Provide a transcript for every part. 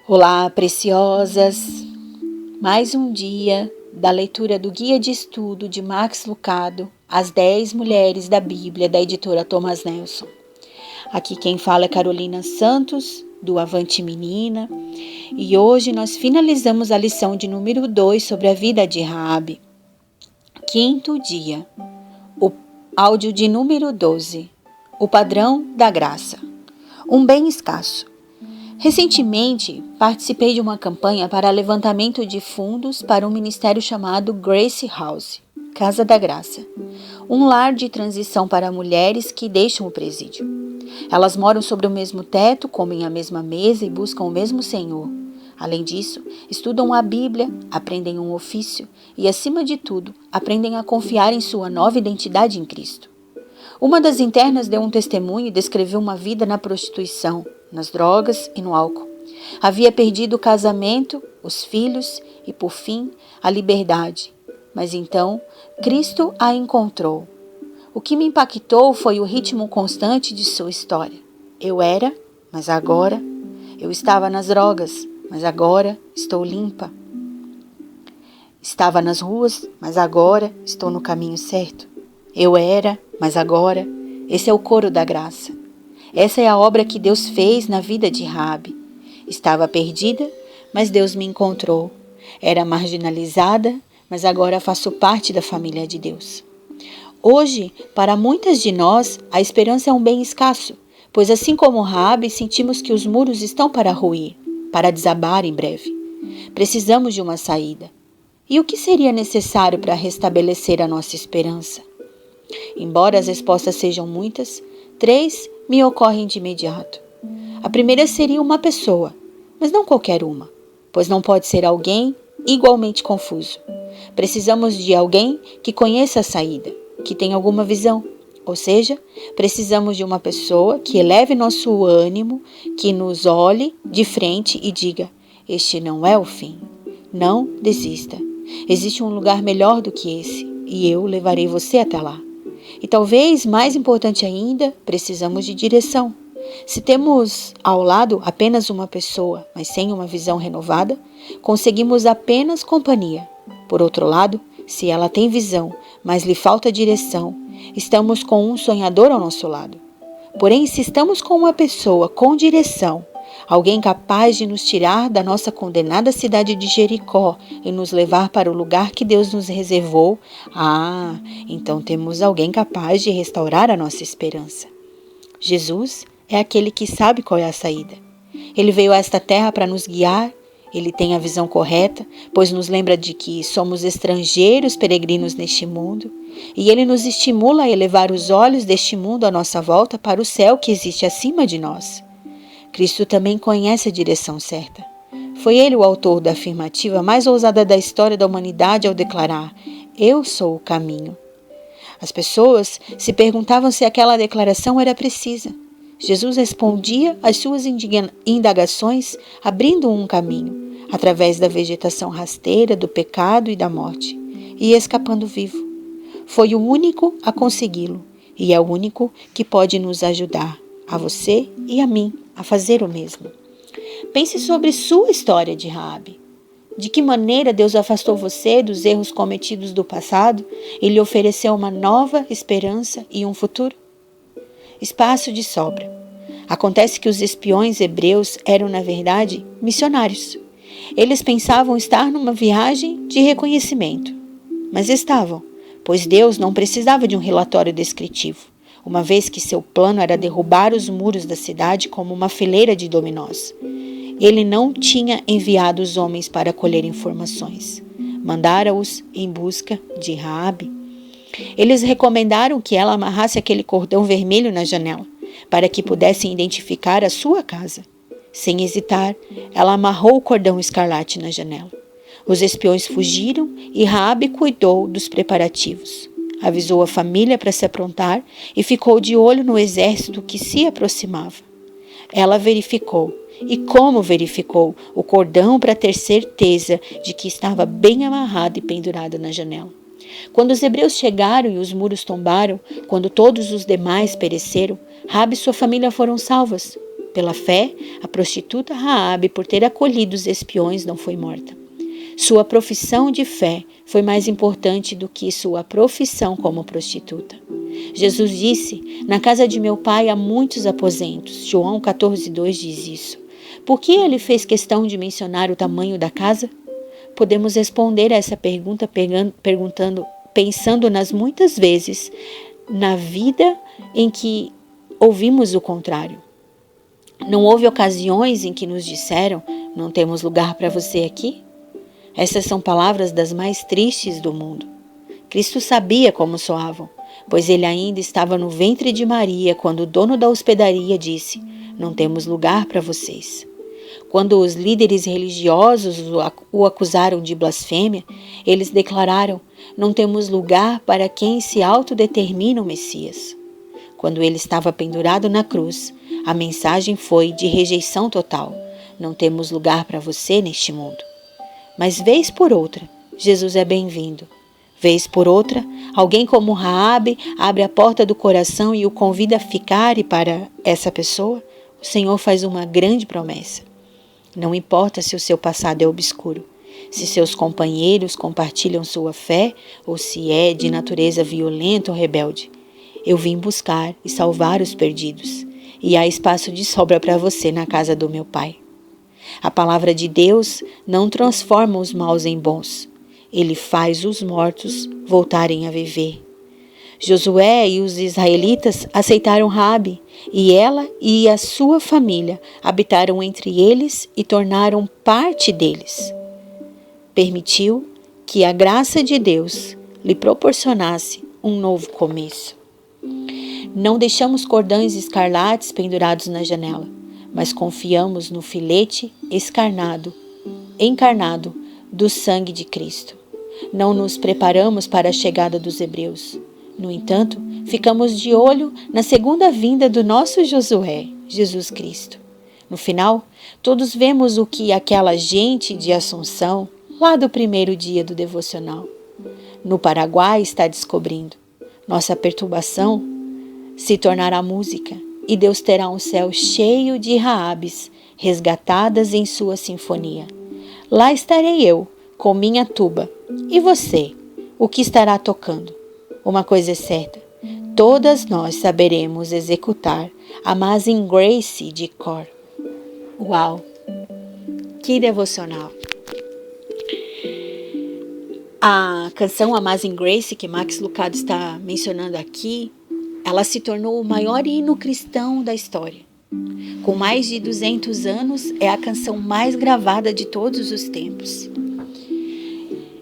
Olá, preciosas! Mais um dia da leitura do Guia de Estudo de Max Lucado, As 10 Mulheres da Bíblia, da editora Thomas Nelson. Aqui quem fala é Carolina Santos, do Avante Menina, e hoje nós finalizamos a lição de número 2 sobre a vida de Raabe. Quinto dia, o áudio de número 12, o padrão da graça. Um bem escasso. Recentemente, participei de uma campanha para levantamento de fundos para um ministério chamado Grace House, Casa da Graça, um lar de transição para mulheres que deixam o presídio. Elas moram sobre o mesmo teto, comem a mesma mesa e buscam o mesmo Senhor. Além disso, estudam a Bíblia, aprendem um ofício e, acima de tudo, aprendem a confiar em sua nova identidade em Cristo. Uma das internas deu um testemunho e descreveu uma vida na prostituição, nas drogas e no álcool. Havia perdido o casamento, os filhos e, por fim, a liberdade. Mas então, Cristo a encontrou. O que me impactou foi o ritmo constante de sua história. Eu era, mas agora. Eu estava nas drogas, mas agora estou limpa. Estava nas ruas, mas agora estou no caminho certo. Eu era, mas agora. Esse é o coro da graça. Essa é a obra que Deus fez na vida de Raabe. Estava perdida, mas Deus me encontrou. Era marginalizada, mas agora faço parte da família de Deus. Hoje, para muitas de nós, a esperança é um bem escasso, pois assim como Raabe, sentimos que os muros estão para ruir, para desabar em breve. Precisamos de uma saída. E o que seria necessário para restabelecer a nossa esperança? Embora as respostas sejam muitas, 3 me ocorrem de imediato. A primeira seria uma pessoa, mas não qualquer uma, pois não pode ser alguém igualmente confuso. Precisamos de alguém que conheça a saída, que tenha alguma visão. Ou seja, precisamos de uma pessoa que eleve nosso ânimo, que nos olhe de frente e diga: este não é o fim. Não desista. Existe um lugar melhor do que esse, e eu levarei você até lá. E talvez, mais importante ainda, precisamos de direção. Se temos ao lado apenas uma pessoa, mas sem uma visão renovada, conseguimos apenas companhia. Por outro lado, se ela tem visão, mas lhe falta direção, estamos com um sonhador ao nosso lado. Porém, se estamos com uma pessoa com direção, alguém capaz de nos tirar da nossa condenada cidade de Jericó e nos levar para o lugar que Deus nos reservou, então temos alguém capaz de restaurar a nossa esperança. Jesus é aquele que sabe qual é a saída. Ele veio a esta terra para nos guiar. Ele tem a visão correta, pois nos lembra de que somos estrangeiros peregrinos neste mundo, e ele nos estimula a elevar os olhos deste mundo à nossa volta para o céu que existe acima de nós. Cristo também conhece a direção certa. Foi ele o autor da afirmativa mais ousada da história da humanidade ao declarar: eu sou o caminho. As pessoas se perguntavam se aquela declaração era precisa. Jesus respondia às suas indagações abrindo um caminho, através da vegetação rasteira, do pecado e da morte, e escapando vivo. Foi o único a consegui-lo, e é o único que pode nos ajudar, a você e a mim, a fazer o mesmo. Pense sobre sua história de Raabe. De que maneira Deus afastou você dos erros cometidos do passado e lhe ofereceu uma nova esperança e um futuro? Espaço de sobra. Acontece que os espiões hebreus eram, na verdade, missionários. Eles pensavam estar numa viagem de reconhecimento. Mas estavam, pois Deus não precisava de um relatório descritivo, uma vez que seu plano era derrubar os muros da cidade como uma fileira de dominós. Ele não tinha enviado os homens para colher informações. Mandara-os em busca de Raabe. Eles recomendaram que ela amarrasse aquele cordão vermelho na janela, para que pudessem identificar a sua casa. Sem hesitar, ela amarrou o cordão escarlate na janela. Os espiões fugiram e Raabe cuidou dos preparativos. Avisou a família para se aprontar e ficou de olho no exército que se aproximava. Ela verificou, e como verificou, o cordão para ter certeza de que estava bem amarrado e pendurado na janela. Quando os hebreus chegaram e os muros tombaram, quando todos os demais pereceram, Raabe e sua família foram salvas. Pela fé, a prostituta Raabe, por ter acolhido os espiões, não foi morta. Sua profissão de fé foi mais importante do que sua profissão como prostituta. Jesus disse: na casa de meu pai há muitos aposentos. João 14:2 diz isso. Por que ele fez questão de mencionar o tamanho da casa? Podemos responder a essa pergunta pensando nas muitas vezes na vida em que ouvimos o contrário. Não houve ocasiões em que nos disseram: não temos lugar para você aqui? Essas são palavras das mais tristes do mundo. Cristo sabia como soavam, pois ele ainda estava no ventre de Maria quando o dono da hospedaria disse: não temos lugar para vocês. Quando os líderes religiosos o acusaram de blasfêmia, eles declararam: não temos lugar para quem se autodetermina o Messias. Quando ele estava pendurado na cruz, a mensagem foi de rejeição total: não temos lugar para você neste mundo. Mas vez por outra, Jesus é bem-vindo. Vez por outra, alguém como Raabe abre a porta do coração e o convida a ficar, e para essa pessoa, o Senhor faz uma grande promessa. Não importa se o seu passado é obscuro, se seus companheiros compartilham sua fé ou se é de natureza violenta ou rebelde. Eu vim buscar e salvar os perdidos, e há espaço de sobra para você na casa do meu Pai. A palavra de Deus não transforma os maus em bons. Ele faz os mortos voltarem a viver. Josué e os israelitas aceitaram Raabe, e ela e a sua família habitaram entre eles e tornaram parte deles. Permitiu que a graça de Deus lhe proporcionasse um novo começo. Não deixamos cordões escarlates pendurados na janela, mas confiamos no filete encarnado do sangue de Cristo. Não nos preparamos para a chegada dos hebreus. No entanto, ficamos de olho na segunda vinda do nosso Josué, Jesus Cristo. No final, todos vemos o que aquela gente de Assunção, lá do primeiro dia do devocional, no Paraguai, está descobrindo. Nossa perturbação se tornará música, e Deus terá um céu cheio de Raabes, resgatadas em sua sinfonia. Lá estarei eu, com minha tuba. E você, o que estará tocando? Uma coisa é certa: todas nós saberemos executar Amazing Grace de cor. Uau! Que devocional! A canção Amazing Grace, que Max Lucado está mencionando aqui, ela se tornou o maior hino cristão da história. Com mais de 200 anos, é a canção mais gravada de todos os tempos.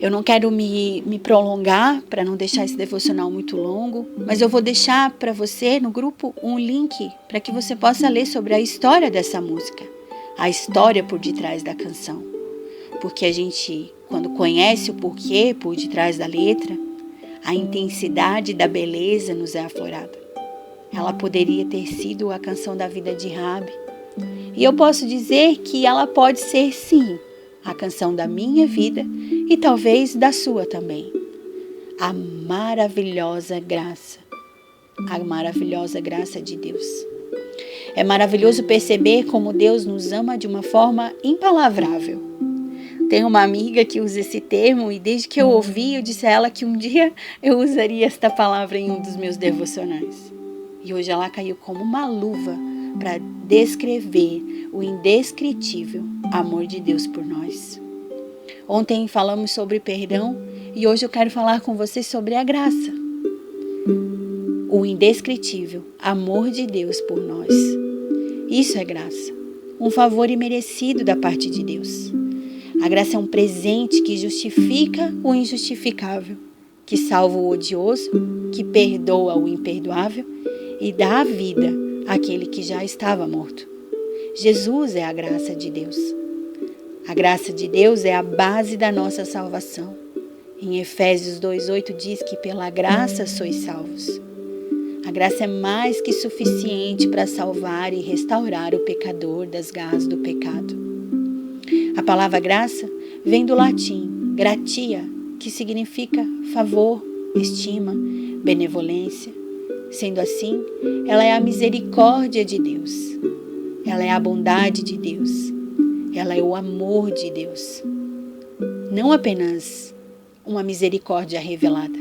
Eu não quero me prolongar para não deixar esse devocional muito longo, mas eu vou deixar para você no grupo um link para que você possa ler sobre a história dessa música, a história por detrás da canção. Porque a gente, quando conhece o porquê por detrás da letra, a intensidade da beleza nos é aflorada. Ela poderia ter sido a canção da vida de Raabe. E eu posso dizer que ela pode ser, sim, a canção da minha vida e talvez da sua também. A maravilhosa graça de Deus. É maravilhoso perceber como Deus nos ama de uma forma impalavrável. Tenho uma amiga que usa esse termo e desde que eu ouvi, eu disse a ela que um dia eu usaria esta palavra em um dos meus devocionais. E hoje ela caiu como uma luva para descrever o indescritível amor de Deus por nós. Ontem falamos sobre perdão e hoje eu quero falar com você sobre a graça. O indescritível amor de Deus por nós. Isso é graça, um favor imerecido da parte de Deus. A graça é um presente que justifica o injustificável, que salva o odioso, que perdoa o imperdoável e dá a vida àquele que já estava morto. Jesus é a graça de Deus. A graça de Deus é a base da nossa salvação. Em Efésios 2:8 diz que pela graça sois salvos. A graça é mais que suficiente para salvar e restaurar o pecador das garras do pecado. A palavra graça vem do latim gratia, que significa favor, estima, benevolência. Sendo assim, ela é a misericórdia de Deus. ela é a bondade de Deus, ela é o amor de Deus. Não apenas uma misericórdia revelada,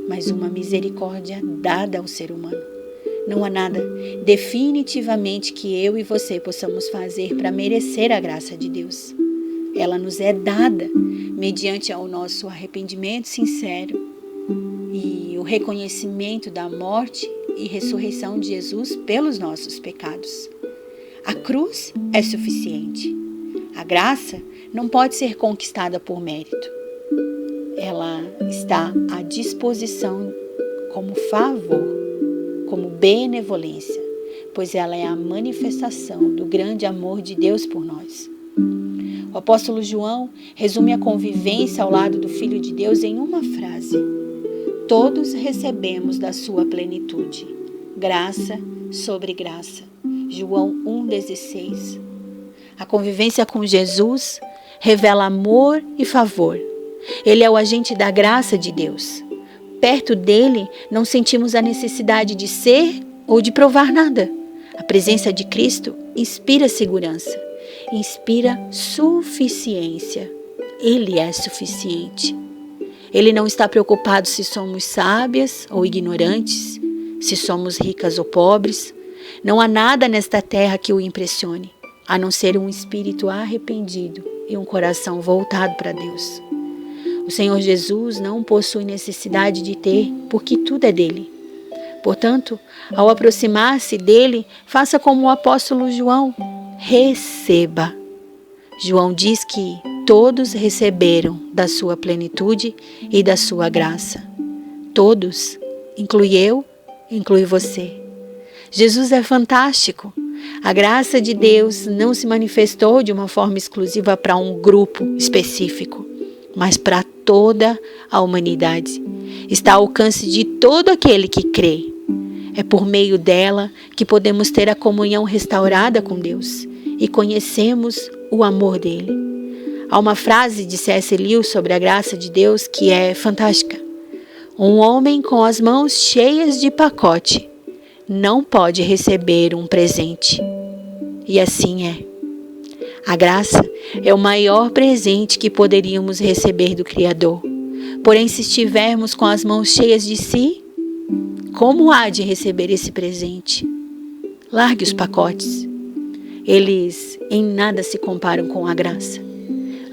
mas uma misericórdia dada ao ser humano. Não há nada definitivamente que eu e você possamos fazer para merecer a graça de Deus. Ela nos é dada mediante ao nosso arrependimento sincero e o reconhecimento da morte e ressurreição de Jesus pelos nossos pecados. A cruz é suficiente. A graça não pode ser conquistada por mérito. Ela está à disposição como favor, como benevolência, pois ela é a manifestação do grande amor de Deus por nós. O apóstolo João resume a convivência ao lado do Filho de Deus em uma frase: todos recebemos da sua plenitude, graça sobre graça. João 1,16. A convivência com Jesus revela amor e favor. Ele é o agente da graça de Deus. Perto dele, não sentimos a necessidade de ser ou de provar nada. A presença de Cristo inspira segurança, inspira suficiência. Ele é suficiente. Ele não está preocupado se somos sábias ou ignorantes, se somos ricas ou pobres. Não há nada nesta terra que o impressione, a não ser um espírito arrependido e um coração voltado para Deus. O Senhor Jesus não possui necessidade de ter, porque tudo é dele. Portanto, ao aproximar-se dele, faça como o apóstolo João: receba. João diz que todos receberam da sua plenitude e da sua graça. Todos, inclui eu, inclui você. Jesus é fantástico. A graça de Deus não se manifestou de uma forma exclusiva para um grupo específico, mas para toda a humanidade. Está ao alcance de todo aquele que crê. É por meio dela que podemos ter a comunhão restaurada com Deus e conhecemos o amor dele. Há uma frase de C.S. Lewis sobre a graça de Deus que é fantástica. Um homem com as mãos cheias de pacote não pode receber um presente. E assim é. A graça é o maior presente que poderíamos receber do Criador. Porém, se estivermos com as mãos cheias de si, como há de receber esse presente? Largue os pacotes. Eles em nada se comparam com a graça.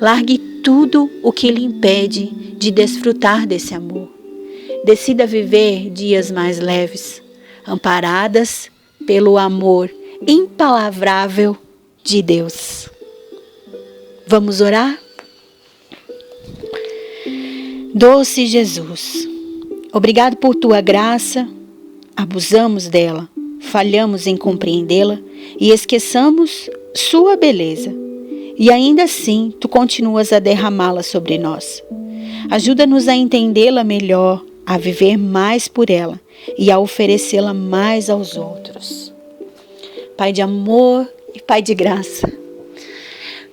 Largue tudo o que lhe impede de desfrutar desse amor. Decida viver dias mais leves, amparadas pelo amor impalavrável de Deus. Vamos orar? Doce Jesus, obrigado por tua graça. Abusamos dela, falhamos em compreendê-la e esqueçamos sua beleza. E ainda assim, tu continuas a derramá-la sobre nós. Ajuda-nos a entendê-la melhor, a viver mais por ela e a oferecê-la mais aos outros. Pai de amor e Pai de graça,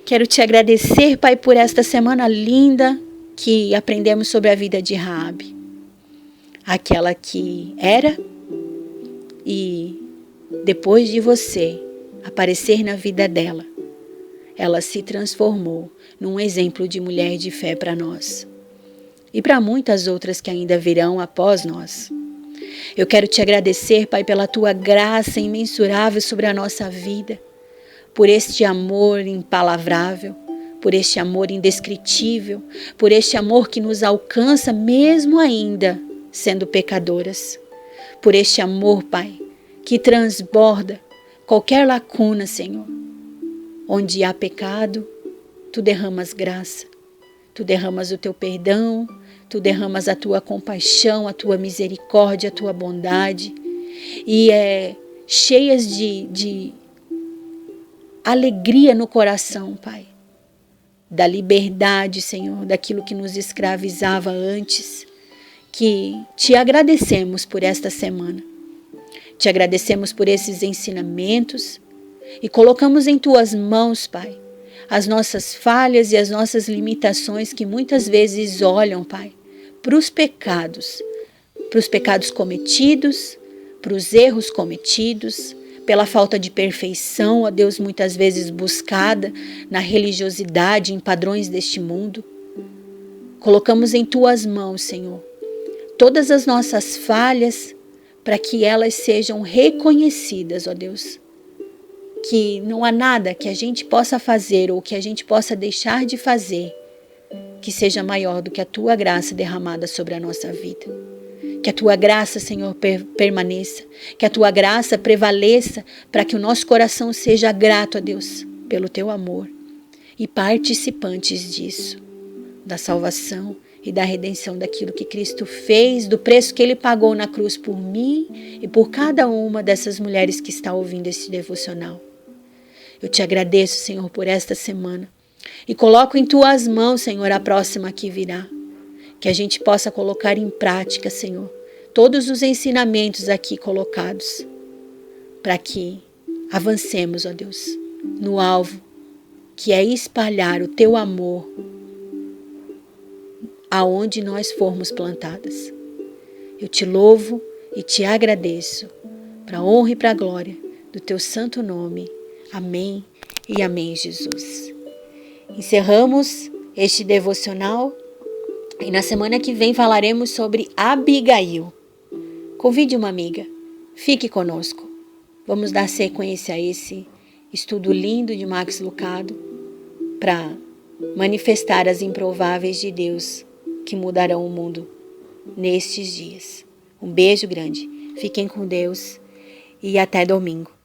quero te agradecer, Pai, por esta semana linda que aprendemos sobre a vida de Raabe, aquela que era e depois de você aparecer na vida dela, ela se transformou num exemplo de mulher de fé para nós e para muitas outras que ainda virão após nós. Eu quero te agradecer, Pai, pela tua graça imensurável sobre a nossa vida, por este amor impalavrável, por este amor indescritível, por este amor que nos alcança mesmo ainda sendo pecadoras, por este amor, Pai, que transborda qualquer lacuna, Senhor. Onde há pecado, tu derramas graça, tu derramas o teu perdão, tu derramas a tua compaixão, a tua misericórdia, a tua bondade, e cheias de alegria no coração, Pai, da liberdade, Senhor, daquilo que nos escravizava antes, que te agradecemos por esta semana, te agradecemos por esses ensinamentos e colocamos em tuas mãos, Pai, as nossas falhas e as nossas limitações que muitas vezes olham, Pai, para os pecados cometidos, para os erros cometidos, pela falta de perfeição, ó Deus, muitas vezes buscada na religiosidade, em padrões deste mundo. Colocamos em Tuas mãos, Senhor, todas as nossas falhas, para que elas sejam reconhecidas, ó Deus. Que não há nada que a gente possa fazer ou que a gente possa deixar de fazer que seja maior do que a Tua graça derramada sobre a nossa vida. Que a Tua graça, Senhor, permaneça. Que a Tua graça prevaleça para que o nosso coração seja grato a Deus pelo Teu amor e participantes disso, da salvação e da redenção daquilo que Cristo fez, do preço que Ele pagou na cruz por mim e por cada uma dessas mulheres que está ouvindo esse devocional. Eu te agradeço, Senhor, por esta semana e coloco em Tuas mãos, Senhor, a próxima que virá. Que a gente possa colocar em prática, Senhor, todos os ensinamentos aqui colocados, para que avancemos, ó Deus, no alvo, que é espalhar o Teu amor aonde nós formos plantadas. Eu te louvo e te agradeço, para a honra e para a glória do Teu santo nome. Amém e amém, Jesus. Encerramos este devocional e na semana que vem falaremos sobre Abigail. Convide uma amiga, fique conosco. Vamos dar sequência a esse estudo lindo de Max Lucado para manifestar as improváveis de Deus que mudarão o mundo nestes dias. Um beijo grande, fiquem com Deus e até domingo.